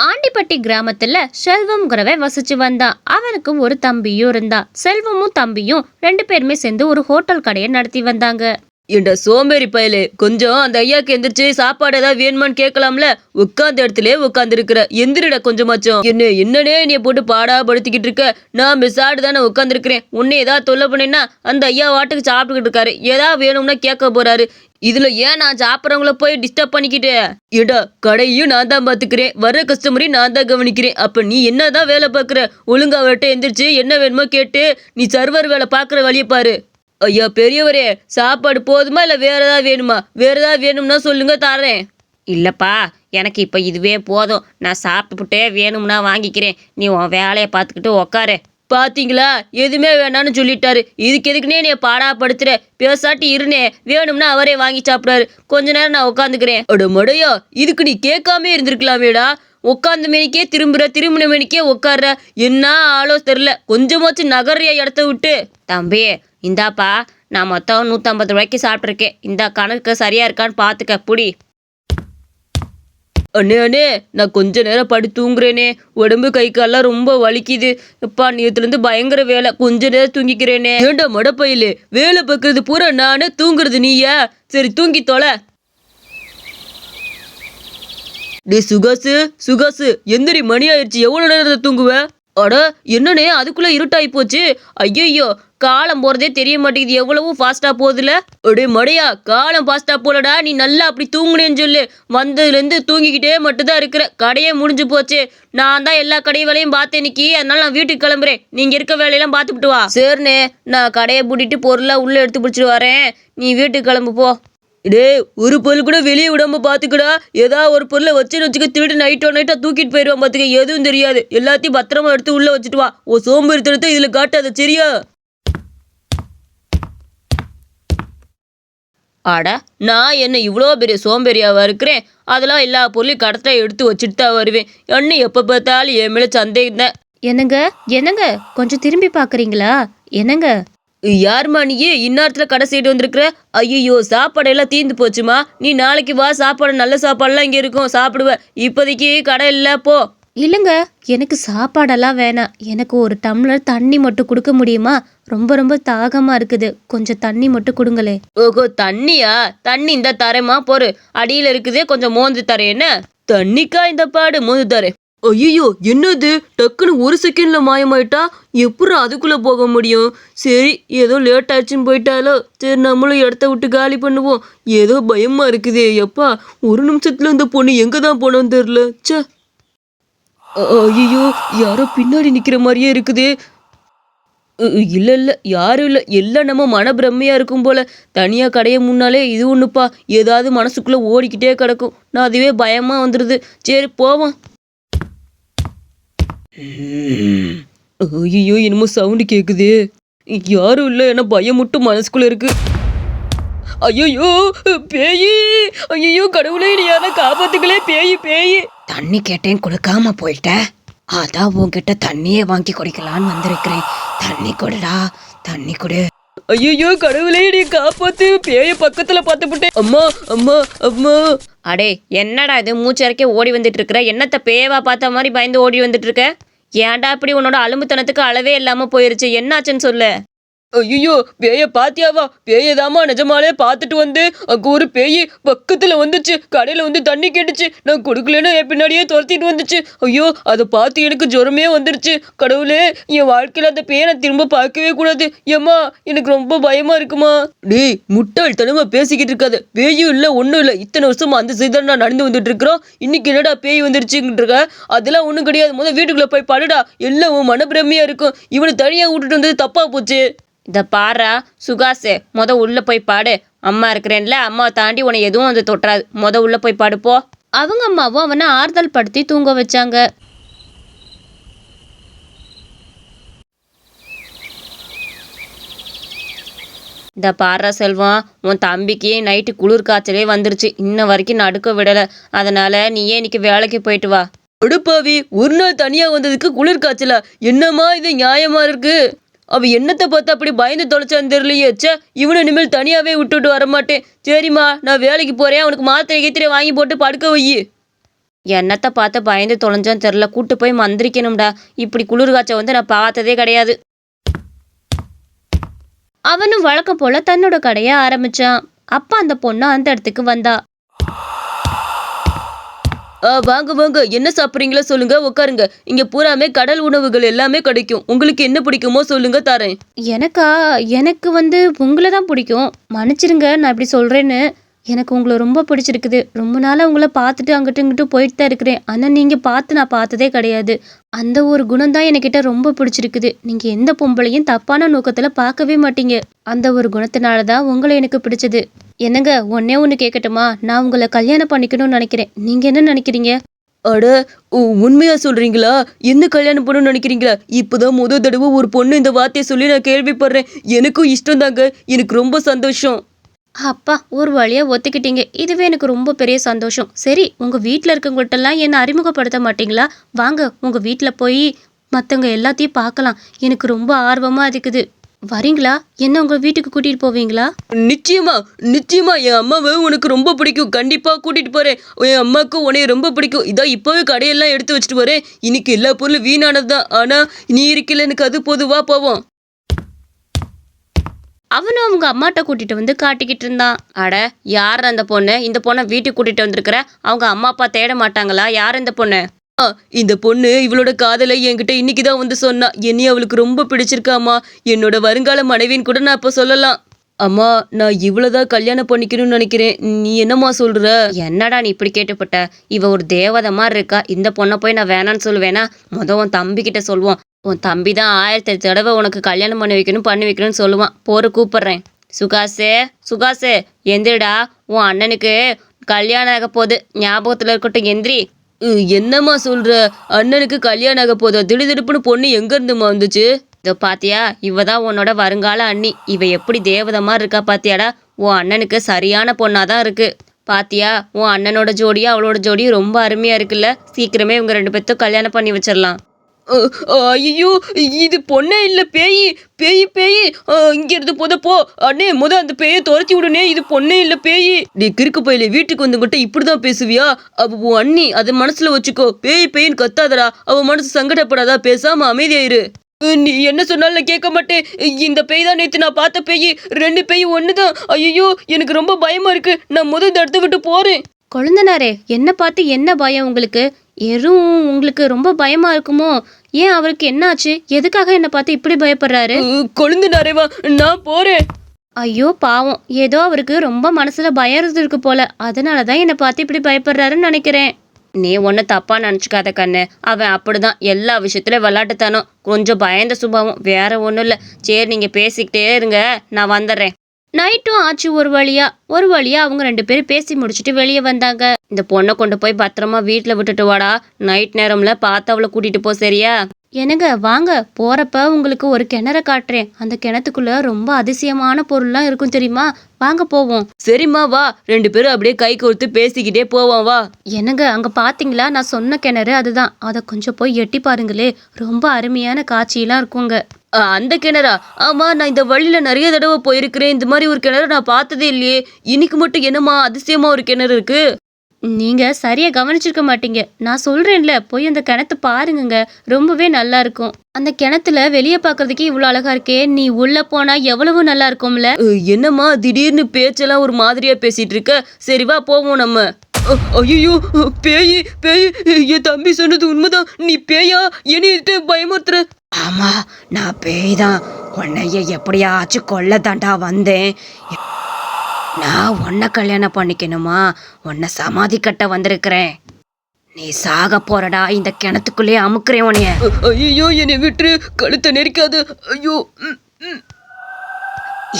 ஆண்டிப்பட்டி கிராமத்துல செல்வம்ங்கிறவன் வசிச்சு வந்தான். அவனுக்கு ஒரு தம்பியும் இருந்தான். செல்வமும் தம்பியும் 2 பேருமே சேர்ந்து ஒரு ஹோட்டல் கடையை நடத்தி வந்தாங்க. என்ற சோம்பேறி பயலே, கொஞ்சம் அந்த ஐயாக்கு எந்திரிச்சு சாப்பாடு ஏதாவது வேணுமான்னு கேட்கலாம்ல. உட்கார்ந்த இடத்துல உட்கார்ந்து இருக்கிற, எந்திரிட கொஞ்சமாச்சும். என்னனே நீ போட்டு பாடா படுத்திக்கிட்டு இருக்க. நான் பெசாடு தானே உட்காந்துருக்கிறேன். உன்னை ஏதாவது தொல்லை பண்ணேன்னா அந்த ஐயா வாட்டுக்கு சாப்பிட்டுக்கிட்டு இருக்காரு. ஏதாவது வேணும்னா கேட்க போறாரு. இதுல ஏன் நான் சாப்பிட்றவங்கள போய் டிஸ்டர்ப் பண்ணிக்கிட்டு? இடா, கடையும் நான் தான் பாத்துக்கிறேன், வர்ற கஸ்டமரையும் நான் தான் கவனிக்கிறேன். அப்ப நீ என்னதான் வேலை பாக்குற? ஒழுங்கா அவர்கிட்ட எந்திரிச்சு என்ன வேணுமோ கேட்டு நீ சர்வர் வேலை பாக்குற வழியை பாரு. ஐயா பெரியவரே, சாப்பாடு போதுமா இல்லை வேற ஏதாவது வேணுமா? வேற ஏதாவது வேணும்னா சொல்லுங்க, தரேன். இல்லப்பா, எனக்கு இப்ப இதுவே போதும். நான் சாப்பிட்டுட்டே வேணும்னா வாங்கிக்கிறேன். நீ உன் வேலையை பார்த்துக்கிட்டு உக்காரு. பாத்தீங்களா, எதுவுமே வேணான்னு சொல்லிட்டாரு. இதுக்கு எதுக்குன்னே நீ பாடாப்படுத்துற? பேசாட்டி இருனே, வேணும்னா அவரே வாங்கி சாப்பிடாரு. கொஞ்ச நேரம் நான் உட்காந்துக்கிறேன். அட மடையா, இதுக்கு நீ கேட்காமே இருந்திருக்கலாமேடா. உட்காந்த மேனிக்கே திரும்பின மேனிக்கே உட்கார்ற. என்ன ஆளோ தெரில, கொஞ்சமாச்சும் நகர்றிய இடத்த விட்டு. தம்பி, இந்தாப்பா, நான் மொத்தம் 150 ரூபாய்க்கு சாப்பிட்ருக்கேன். இந்த கணக்கு சரியா இருக்கான்னு பார்த்துக்க புடி. அண்ணே, நான் கொஞ்ச நேரம் படுத்து தூங்குறேனே. உடம்பு கை கால்லாம் ரொம்ப வலிக்குது. எப்பா, நேத்துலேருந்து பயங்கர வேலை. கொஞ்ச நேரம் தூங்கிக்கிறேனே. ஏண்டா மடப்பையிலே, வேலை பார்க்கறது பூரா நானே, தூங்குறது நீயா? சரி தூங்கி தொலை. டே சுகாசு, எந்திரி, மணி ஆயிடுச்சு. எவ்வளோ நேரத்தை தூங்குவ? அட என்னண்ணே, அதுக்குள்ள இருட்டாகி போச்சு. ஐயோ, காலம் போறதே தெரிய மாட்டேங்குது. எவ்வளவு ஃபாஸ்டா போகுதுல. அடே மடையா, காலம் ஃபாஸ்டா போலடா. நீ நல்லா அப்படி தூங்குனேன்னு சொல்லு. வந்ததுலேருந்து தூங்கிக்கிட்டே மட்டும்தான் இருக்கிற. கடையே முடிஞ்சு போச்சு. நான் தான் எல்லா கடை வேலையும் பார்த்தேன் இன்னைக்கு. அதனால நான் வீட்டுக்கு கிளம்புறேன். நீங்க இருக்க வேலையெல்லாம் பார்த்துக்கிட்டு வா. சரிண்ணே, நான் கடையை பூட்டிட்டு பொருளாக உள்ள எடுத்து பிடிச்சிட்டு வரேன். நீ வீட்டுக்கு கிளம்பு போ. டே, ஒரு பொருள் கூட வெளியே விடாம பாத்துக்கடா. ஏதாவது ஒரு பொருளை வச்சுன்னு வச்சுக்க, திருட்டு நைட்டா தூக்கிட்டு போயிடுவான் பாத்துக்க. எதுவும் தெரியாது. எல்லாத்தையும் பத்திரமா எடுத்து உள்ள வச்சுட்டு வா. ஓ சோம்பேறித்தனத்தை இதுல காட்டாத, சரியா? அட, நான் என்ன இவ்வளோ பெரிய சோம்பேறியாவா இருக்கிறேன்? அதெல்லாம் எல்லா பொருளையும் கடத்த எடுத்து வச்சுட்டு தான் வருவேன். என்ன எப்போ பார்த்தாலும் என் மேலே சந்தேகம் தான். என்னங்க, கொஞ்சம் திரும்பி பார்க்குறீங்களா? என்னங்க? யாருமா நீ இந்நேரத்தில் கடை சைடு வந்திருக்கிற? ஐயோ, சாப்பாடெல்லாம் தீர்ந்து போச்சுமா. நீ நாளைக்கு வா, சாப்பாடு நல்ல சாப்பாடுலாம் இங்கே இருக்கும், சாப்பிடுவ. இப்போதைக்கு கடை இல்லை, போ. இல்லைங்க, எனக்கு சாப்பாடெல்லாம் வேணாம். எனக்கு ஒரு டம்ளர் தண்ணி மட்டும் கொடுக்க முடியுமா? ரொம்ப ரொம்ப தாகமாக இருக்குது. கொஞ்சம் தண்ணி மட்டும் கொடுங்களே. ஓஹோ, தண்ணியா? தண்ணி இந்த தரேம்மா, போரு. அடியில் இருக்குது, கொஞ்சம் மோந்து தரேன். என்ன தண்ணிக்கா இந்த பாடு? மோந்து தரேன். ஐயோ, என்னது டக்குன்னு ஒரு செகண்ட்ல மாயமாயிட்டா? எப்படி அதுக்குள்ள போக முடியும்? சரி, ஏதோ லேட் ஆச்சுன்னு போயிட்டாலோ. சரி, நம்மளும் இடத்த விட்டு காலி பண்ணுவோம். ஏதோ பயமா இருக்குது. எப்பா, ஒரு நிமிஷத்துல இந்த பொண்ணு எங்க தான் போனோன்னு தெரியல. சே, ஐயோ, யாரோ பின்னாடி நிக்கிற மாதிரியே இருக்குது. இல்ல, யாரும் இல்லை. எல்லாம் நம்ம மனப்பிரமையா இருக்கும் போல. தனியா கடைய முன்னாலே இது ஒண்ணுப்பா, ஏதாவது மனசுக்குள்ள ஓடிக்கிட்டே கிடக்கும். நான் அதுவே பயமா வந்துடுது. சரி போவோம். ஐயோ, என்னமோ சவுண்டு கேக்குது. யாரும் இல்லை, என்ன பயம் மட்டும் மனசுக்குள்ள இருக்கு. ஐயோ பேயி, ஐயோ கடவுளே, நீ யாரா காப்பாத்துக்களே. பேயி. தண்ணி கேட்டேன், கொடுக்காம போயிட்ட. அதான் உன்கிட்ட தண்ணியே வாங்கி குடிக்கலான்னு வந்திருக்கிறேன். தண்ணி கொடுடா, தண்ணி கொடு. ஐயோ கடவுளே, நீ காப்பாத்து. பேய பக்கத்துல பார்த்துப்பட்டேன். அம்மா. அடே, என்னடா இது, மூச்சரிக்கே ஓடி வந்துட்டு இருக்கிற? என்னத்த பேயவா பார்த்த மாதிரி பயந்து ஓடி வந்துட்டு இருக்க? ஏன்டா இப்படி? உன்னோட அலும்புத்தனத்துக்கு அளவே இல்லாம போயிருச்சு. என்னாச்சுன்னு சொல்லு. ஐயோ, பேய பாத்தியாவா? பேயதாமா நிஜமாலே பார்த்துட்டு வந்து அங்க ஒரு பேய் பக்கத்துல வந்துச்சு. கடையில வந்து தண்ணி கேட்டுச்சு. நான் கொடுக்கலன்னு என் பின்னாடியே துரத்திட்டு வந்துச்சு. ஐயோ, அதை பார்த்து எனக்கு ஜுரமே வந்துருச்சு. கடவுளே, என் வாழ்க்கையில அந்த பேயை நான் திரும்ப பார்க்கவே கூடாது. ஏம்மா, எனக்கு ரொம்ப பயமா இருக்குமா. டேய், முட்டாள்தனமா பேசிக்கிட்டு இருக்காது. பேயும் இல்லை, ஒன்றும் இல்லை. இத்தனை வருஷமா அந்த சைதான் நான் நடந்து வந்துட்டு இருக்கிறோம். இன்னைக்கு என்னடா பேய் வந்துருச்சுங்கிட்டு இருக்க? அதெல்லாம் ஒன்றும் கிடையாது. முதல் வீட்டுக்குள்ள போய் படுடா. எல்லாம் உன் மனப்பிரமையா இருக்கும். இவனை தனியா விட்டுட்டு வந்தது தப்பா போச்சு. இத பாரா சுகாசே, உள்ள போய் பாடு. அம்மா இருக்கிறேன்ல, அம்மாவை தாண்டி உன்னை எதுவும் வந்து தொட்டுறாது. உள்ள போய் பாடுப்போ. அவங்க அம்மாவும் அவனை ஆறுதல் படுத்தி தூங்க வச்சாங்க. இந்த பாரா செல்வம், உன் தம்பிக்கு நைட்டு குளிர் காய்ச்சலே வந்துருச்சு. இன்ன வரைக்கும் நடுக்க விடலை. அதனால நீயே இன்னைக்கு வேலைக்கு போயிட்டு வா. அடுப்பாவி, ஒரு நாள் தனியா வந்ததுக்கு குளிர் காய்ச்சலா? என்னம்மா இது நியாயமா இருக்கு? அவ என்னத்தை பார்த்து அப்படி பயந்து தொலைச்சான்னு தெரியலையே. இவனை இனிமேல் தனியாவே விட்டுட்டு வரமாட்டேன். சரிம்மா, நான் வேலைக்கு போறேன். அவனுக்கு மாத்திரை கீத்திரை வாங்கி போட்டு படுக்க வை. என்னத்த பார்த்து பயந்து தொலைஞ்சான்னு தெரில, கூட்டு போய் மந்திரிக்கணும்டா. இப்படி குளிர் காய்ச்ச வந்து நான் பார்த்ததே கிடையாது. அவனும் வழக்கம் போல தன்னோட கடைய ஆரம்பிச்சான். அப்ப அந்த பொண்ணு அந்த இடத்துக்கு வந்தா. வாங்க வாங்க, என்ன சாப்பிட்றீங்களோ சொல்லுங்க, உட்காருங்க. இங்க பூராமே கடல் உணவுகள் எல்லாமே கிடைக்கும். உங்களுக்கு என்ன பிடிக்குமோ சொல்லுங்க, தரேன். எனக்கு வந்து உங்களை தான் பிடிக்கும். மன்னிச்சிருங்க நான் இப்படி சொல்றேன்னு. எனக்கு உங்களை ரொம்ப பிடிச்சிருக்குது. ரொம்ப நாளாக உங்களை பார்த்துட்டு அங்கிட்டு இங்கிட்டு போயிட்டு தான் இருக்கிறேன். ஆனால் நீங்கள் பார்த்து நான் பார்த்ததே கிடையாது. அந்த ஒரு குணம் தான் என்கிட்ட ரொம்ப பிடிச்சிருக்குது. நீங்கள் எந்த பொம்பளையும் தப்பான நோக்கத்தில் பார்க்கவே மாட்டீங்க. அந்த ஒரு குணத்தினால தான் உங்களை எனக்கு பிடிச்சது. என்னங்க, ஒன்னே ஒன்று கேட்கட்டுமா? நான் உங்களை கல்யாணம் பண்ணிக்கணும்னு நினைக்கிறேன். நீங்கள் என்ன நினைக்கிறீங்க? அட, உண்மையா சொல்றீங்களா? என்ன கல்யாணம் பண்ணணும்னு நினைக்கிறீங்களா? இப்பதான் முதல் தடவை ஒரு பொண்ணு இந்த வார்த்தையை சொல்லி நான் கேள்விப்படுறேன். எனக்கும் இஷ்டம் தாங்க. எனக்கு ரொம்ப சந்தோஷம். அப்பா, ஒரு வழியாக ஒத்துக்கிட்டீங்க. இதுவே எனக்கு ரொம்ப பெரிய சந்தோஷம். சரி, உங்கள் வீட்டில் இருக்கவங்கள்ட்டெல்லாம் என்னை அறிமுகப்படுத்த மாட்டீங்களா? வாங்க, உங்கள் வீட்டில் போய் மற்றவங்க எல்லாத்தையும் பார்க்கலாம். எனக்கு ரொம்ப ஆர்வமாக இருக்குது. வரீங்களா? என்ன உங்கள் வீட்டுக்கு கூட்டிகிட்டு போவீங்களா? நிச்சயமா நிச்சயமா, என் அம்மாவை உனக்கு ரொம்ப பிடிக்கும். கண்டிப்பா கூட்டிட்டு போறேன். என் அம்மாவுக்கு உன்னைய ரொம்ப பிடிக்கும். இதான் இப்பவே கடையெல்லாம் எடுத்து வச்சுட்டு வரேன். இன்னைக்கு எல்லா பொருளும் வீணானதுதான். ஆனா நீ இருக்கல, எனக்கு அது போதுவா, போவோம். அவனும் அவங்க அம்மாட்ட கூட்டிட்டு வந்து காட்டிக்கிட்டு இருந்தான். அட, யார் அந்த பொண்ணு? இந்த பொண்ணை வீட்டுக்கு கூட்டிட்டு வந்திருக்கிற? அவங்க அம்மா அப்பா தேட மாட்டாங்களா? யார் இந்த பொண்ணு? இந்த பொண்ணு இவளோட காதலை என்கிட்ட இன்னைக்குதான் வந்து சொன்னா. என்னைய அவளுக்கு ரொம்ப பிடிச்சிருக்காமா. என்னோட வருங்கால மனைவின்னு கூட நான் இப்ப சொல்லலாம். அம்மா, நான் இவ்வளவுதான் கல்யாணம் பண்ணிக்கணும்னு நினைக்கிறேன். நீ என்னம்மா சொல்ற? என்னடா நீ இப்படி கேட்டுப்பட்ட? இவ ஒரு தேவதை மாதிரி இருக்கா. இந்த பொண்ணை போய் நான் வேணான்னு சொல்லுவேனா? உன் தம்பி கிட்ட சொல்லுவோம். உன் தம்பி தான் 1000 தடவை உனக்கு கல்யாணம் பண்ணி வைக்கணும்னு சொல்லுவான். போற, கூப்பிடுறேன். சுகாசே எந்திரிடா. உன் அண்ணனுக்கு கல்யாணம் ஆக போகுது, ஞாபகத்துல இருக்கட்டும், எந்திரி. என்னம்மா சொல்ற? அண்ணனுக்கு கல்யாணம் ஆக போதா? திடுதிடுப்புன்னு பொண்ணு எங்க இருந்துமா வந்துச்சு? இதோ பாத்தியா, இவ தான் உன்னோட வருங்கால அண்ணி. இவ எப்படி தேவதை மாதிரி இருக்கா பாத்தியாடா? உன் அண்ணனுக்கு சரியான பொண்ணாதான் இருக்கு. பாத்தியா, உன் அண்ணனோட ஜோடியும் அவளோட ஜோடியும் ரொம்ப அருமையா இருக்குல்ல. சீக்கிரமே இவங்க 2 பேர்த்தும் கல்யாணம் பண்ணி வச்சிடலாம். ஐயோ, இது பொண்ணே இல்ல, பேய் பேய் பேய். இங்க இருந்து போ. அண்ணே, அந்த பேயை துரத்தி விடுனே. இது பொண்ணே இல்ல, பேய். நீ கிறுக்கு பையில வீட்டுக்கு வந்துகிட்ட இப்படிதான் பேசுவியா? அவ உன் அண்ணி, அதை மனசுல வச்சுக்கோ. பேய் பேயின்னு கத்தாதடா. அவ மனசு சங்கடப்படாதா. பேசாம அமைதியாயிரு. நீ என்ன சொன்னாலும் கேட்க மாட்டேன். இந்த பேய் தான் நேற்று நான் பார்த்த பேய். 2 பேய் ஒண்ணுதான். ஐயோ, எனக்கு ரொம்ப பயமா இருக்கு. நான் முதல் இடத்த விட்டு போறேன். கொழுந்தனாரே, என்ன பார்த்து என்ன பயம் உங்களுக்கு? எறும் உங்களுக்கு ரொம்ப பயமா இருக்குமோ? ஏன், அவருக்கு என்ன ஆச்சு? எதுக்காக என்ன பார்த்து இப்படி பயப்படுறாரு? கொழுந்தனாரே, வா, நான் போறேன். ஐயோ பாவம், ஏதோ அவருக்கு ரொம்ப மனசுல பயம் இருக்கு போல. அதனாலதான் என்னை பார்த்து இப்படி பயப்படுறாருன்னு நினைக்கிறேன். நீ ஒன்றும் தப்பா நினச்சிக்காத கண்ணு. அவன் அப்படிதான், எல்லா விஷயத்துலயும் விளையாட்டுத்தனம், கொஞ்சம் பயந்த சுபாவம், வேற ஒன்றும் இல்லை. சரி, நீங்க பேசிக்கிட்டே இருங்க, நான் வந்துடுறேன். நைட்டும் ஆச்சு. ஒரு வழியா அவங்க 2 பேரும் பேசி முடிச்சுட்டு வெளியே வந்தாங்க. இந்த பொண்ணை கொண்டு போய் பத்திரமா வீட்டில் விட்டுட்டு வாடா. நைட் நேரம்ல பார்த்து அவளை கூட்டிட்டு போ, சரியா? என்னங்க, வாங்க. போறப்ப உங்களுக்கு ஒரு கிணற காட்டுறேன். அந்த கிணத்துக்குள்ள ரொம்ப அதிசயமான பொருள்லாம் இருக்கும் தெரியுமா? வாங்க போவோம். சரிம்மா, வா. 2 பேரும் அப்படியே கை கோர்த்து பேசிக்கிட்டே போவோம், வா. என்னங்க, அங்க பாத்தீங்களா? நான் சொன்ன கிணறு அதுதான். அதை கொஞ்சம் போய் எட்டி பாருங்களே. ரொம்ப அருமையான காட்சியெல்லாம் இருக்குங்க. அந்த கிணறா? ஆமா, நான் இந்த வழியில நிறைய தடவை போயிருக்கிறேன். இந்த மாதிரி ஒரு கிணறு நான் பார்த்ததே இல்லையே. இன்னைக்கு மட்டும் என்னம்மா அதிசயமா ஒரு கிணறு இருக்கு? நீங்க சரியா கவனிச்சிருக்க மாட்டீங்க. நான் சொல்றேன்ல, போய் அந்த கிணத்து பாருங்கங்க. ரொம்பவே நல்லா இருக்கும். அந்த கிணத்துல வெளியே பாக்குறதுக்கே இவ்வளவு அழகா இருக்கே. நீ உள்ள போனா எவ்வளவு நல்லா இருக்கும்ல. என்னம்மா திடீர்னு பேச்செல்லாம் ஒரு மாதிரியா பேசிட்டு இருக்க? சரி, வா போவோம் நம்ம. ஐயோ, பேய் பேய். என் தம்பி சொன்னது உண்மைதான். நீ பேயா? என்னைய பயமுறுத்துற? ஆமா, நான் பேய் தான். உன்னைய எப்படியாச்சும் கொல்ல தாண்டா வந்தேன். நான் உன்னை கல்யாணம் பண்ணிக்கணுமா? உன்னை சமாதி கட்ட வந்திருக்கிறேன். நீ சாக போறடா. இந்த கிணத்துக்குள்ளே அமுக்குறேன் உன்னைய. ஐயோ, என்னை விட்டு கழுத்தை நெரிக்காது. ஐயோ,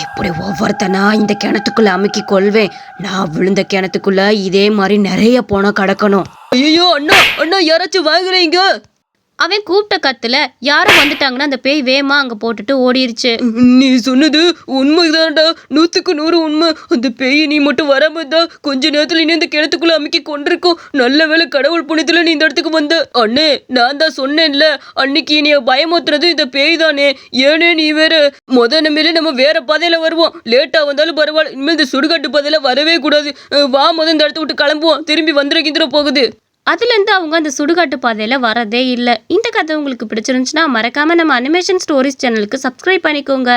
இப்படி ஒவ்வொருத்தனா இந்த கிணத்துக்குள்ள அமுக்கி கொள்வேன். நான் விழுந்த கிணத்துக்குள்ள இதே மாதிரி நிறைய போனா கிடக்கணும். ஐயோ, அண்ணா அண்ணா, யாராச்சும் வாங்குறீங்க? அவன் கூப்பிட்ட கத்துல யாரும் வந்துட்டாங்கன்னா அந்த பேய் வேமா அங்க போட்டுட்டு ஓடிருச்சு. நீ சொன்னது உண்மைதான்டா, 100க்கு 100 உண்மை. அந்த பேய் நீ மட்டும் வராமதான் கொஞ்ச நேரத்துல நீ இந்த கிணத்துக்குள்ள அமுக்கி கொண்டிருக்கோம். நல்ல வேளை கடவுள் புண்ணியத்துல நீ இந்த இடத்துக்கு வந்த. அண்ணே, நான் தான் சொன்னேன்ல, அன்னைக்கு நீ பயமுத்துறது இந்த பேய் தானே. ஏனே நீ வேற நம்பில நம்ம வேற பாதையில வருவோம். லேட்டா வந்தாலும் பரவாயில்ல. இனிமேல் இந்த சுடுகாட்டு பாதையில வரவே கூடாது. வா, இந்த இடத்த விட்டு கிளம்புவோம். திரும்பி வந்துட போகுது. அதுலேருந்து அவங்க அந்த சுடுகாட்டு பாதையில் வரதே இல்லை. இந்த கதை உங்களுக்கு பிடிச்சிருந்துச்சுன்னா மறக்காமல் நம்ம அனிமேஷன் ஸ்டோரிஸ் சேனலுக்கு சப்ஸ்கிரைப் பண்ணிக்கோங்க.